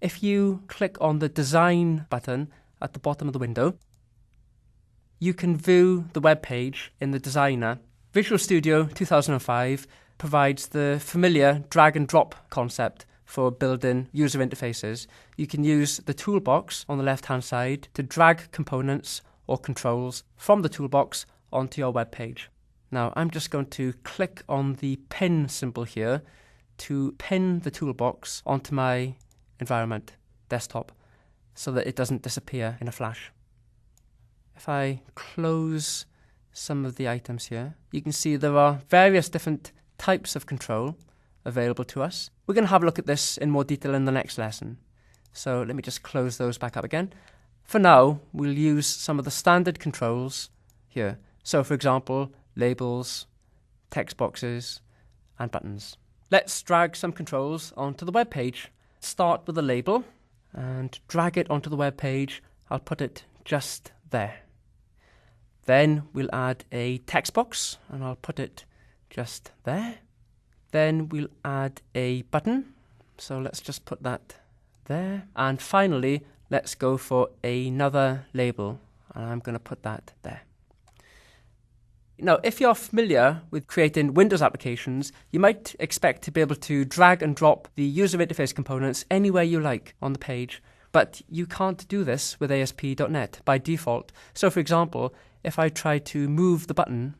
If you click on the Design button at the bottom of the window, you can view the web page in the Designer. Visual Studio 2005 provides the familiar drag and drop concept for building user interfaces. You can use the toolbox on the left-hand side to drag components or controls from the toolbox onto your web page. Now I'm just going to click on the pin symbol here to pin the toolbox onto my environment desktop so that it doesn't disappear in a flash. If I close some of the items here, you can see there are various different types of control available to us. We're going to have a look at this in more detail in the next lesson. So let me just close those back up again. For now, we'll use some of the standard controls here. So for example, labels, text boxes, and buttons. Let's drag some controls onto the web page. Start with a label and drag it onto the web page. I'll put it just there. Then we'll add a text box and I'll put it just there. Then we'll add a button. So let's just put that there. And finally, let's go for another label and I'm going to put that there. Now, if you're familiar with creating Windows applications, you might expect to be able to drag and drop the user interface components anywhere you like on the page, but you can't do this with ASP.NET by default. So for example, if I try to move the button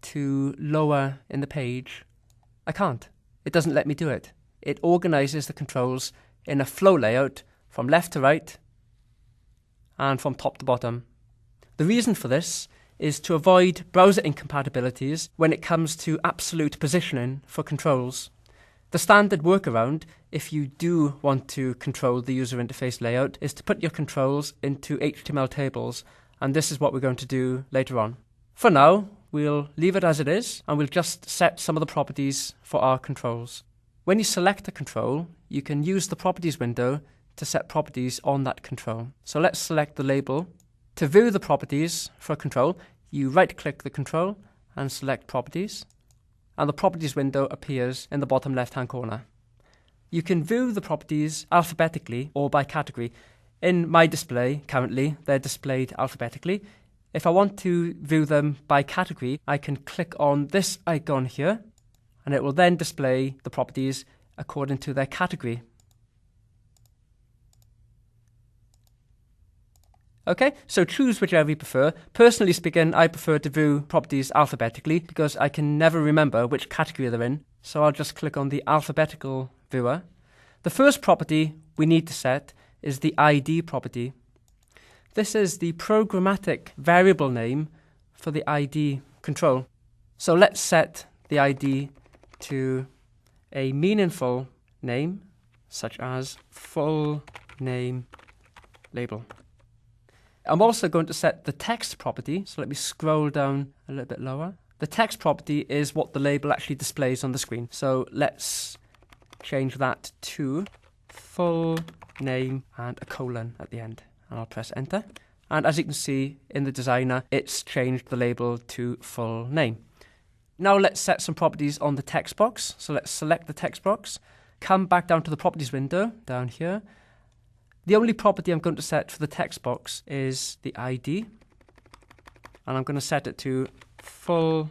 to lower in the page, I can't. It doesn't let me do it. It organizes the controls in a flow layout from left to right and from top to bottom. The reason for this is to avoid browser incompatibilities when it comes to absolute positioning for controls. The standard workaround, if you do want to control the user interface layout, is to put your controls into HTML tables, and this is what we're going to do later on. For now, we'll leave it as it is, and we'll just set some of the properties for our controls. When you select a control, you can use the properties window to set properties on that control. So let's select the label. To view the properties for a control, you right-click the control and select Properties, and the Properties window appears in the bottom left-hand corner. You can view the properties alphabetically or by category. In my display, currently, they're displayed alphabetically. If I want to view them by category, I can click on this icon here, and it will then display the properties according to their category. Okay, so choose whichever you prefer. Personally speaking, I prefer to view properties alphabetically because I can never remember which category they're in. So I'll just click on the alphabetical viewer. The first property we need to set is the ID property. This is the programmatic variable name for the ID control. So let's set the ID to a meaningful name, such as full name label. I'm also going to set the text property, so let me scroll down a little bit lower. The text property is what the label actually displays on the screen. So let's change that to full name and a colon at the end. And I'll press enter. And as you can see in the designer, it's changed the label to full name. Now let's set some properties on the text box. So let's select the text box, come back down to the properties window down here. The only property I'm going to set for the text box is the ID, and I'm going to set it to full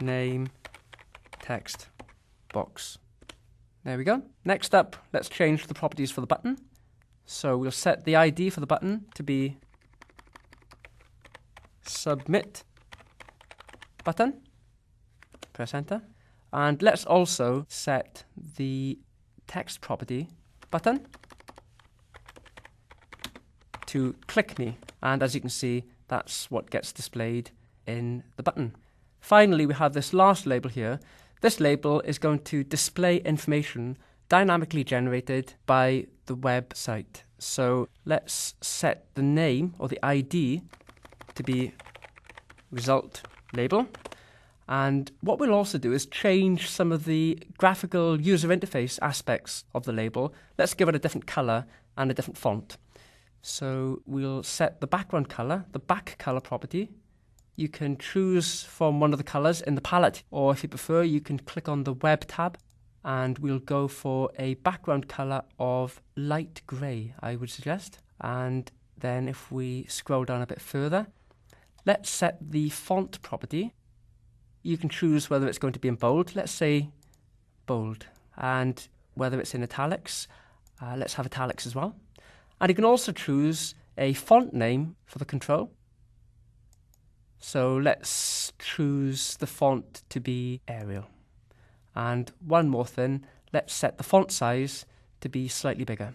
name text box. There we go. Next up, let's change the properties for the button. So we'll set the ID for the button to be submit button. Press enter. And let's also set the text property button to click me, and as you can see, that's what gets displayed in the button. Finally, we have this last label here. This label is going to display information dynamically generated by the website. So let's set the name or the ID to be result label. And what we'll also do is change some of the graphical user interface aspects of the label. Let's give it a different color and a different font. So we'll set the background color, the back color property. You can choose from one of the colors in the palette, or if you prefer, you can click on the web tab and we'll go for a background color of light grey, I would suggest. And then if we scroll down a bit further, let's set the font property. You can choose whether it's going to be in bold. Let's say bold. And whether it's in italics. Let's have italics as well. And you can also choose a font name for the control. So let's choose the font to be Arial. And one more thing, let's set the font size to be slightly bigger.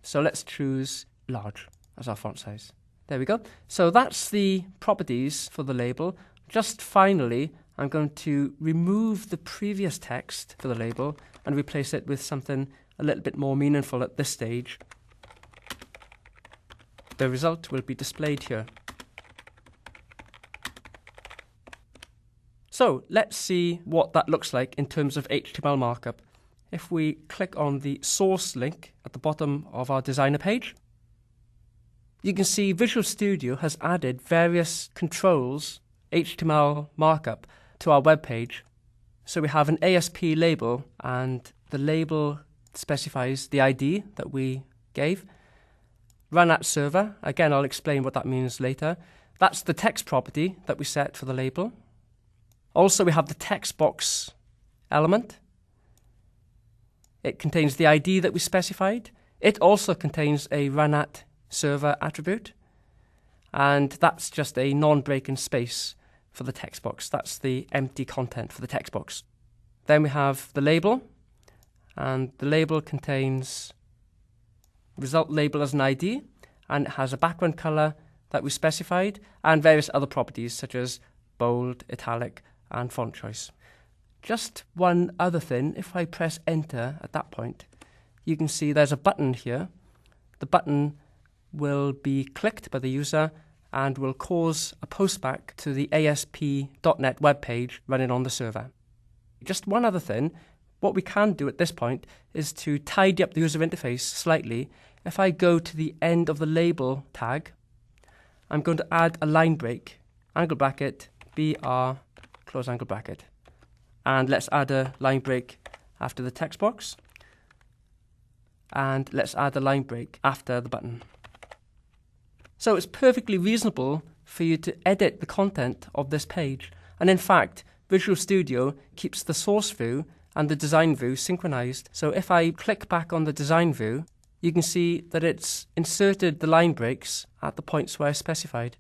So let's choose large as our font size. There we go. So that's the properties for the label. Just finally, I'm going to remove the previous text for the label and replace it with something a little bit more meaningful at this stage. The result will be displayed here. So let's see what that looks like in terms of HTML markup. If we click on the source link at the bottom of our designer page, you can see Visual Studio has added various controls, HTML markup, to our web page. So we have an ASP label, and the label specifies the ID that we gave. Run at server, again I'll explain what that means later. That's the text property that we set for the label. Also we have the text box element. It contains the ID that we specified. It also contains a run at server attribute, and that's just a non-breaking space for the text box. That's the empty content for the text box. Then we have the label, and the label contains result label as an ID, and it has a background color that we specified and various other properties such as bold, italic and font choice. Just one other thing, if I press enter at that point, you can see there's a button here. The button will be clicked by the user and will cause a postback to the ASP.NET web page running on the server. Just one other thing, what we can do at this point is to tidy up the user interface slightly. If I go to the end of the label tag, I'm going to add a line break, angle bracket, BR, close angle bracket. And let's add a line break after the text box. And let's add a line break after the button. So it's perfectly reasonable for you to edit the content of this page. And in fact, Visual Studio keeps the source view and the design view synchronized. So if I click back on the design view, you can see that it's inserted the line breaks at the points where I specified.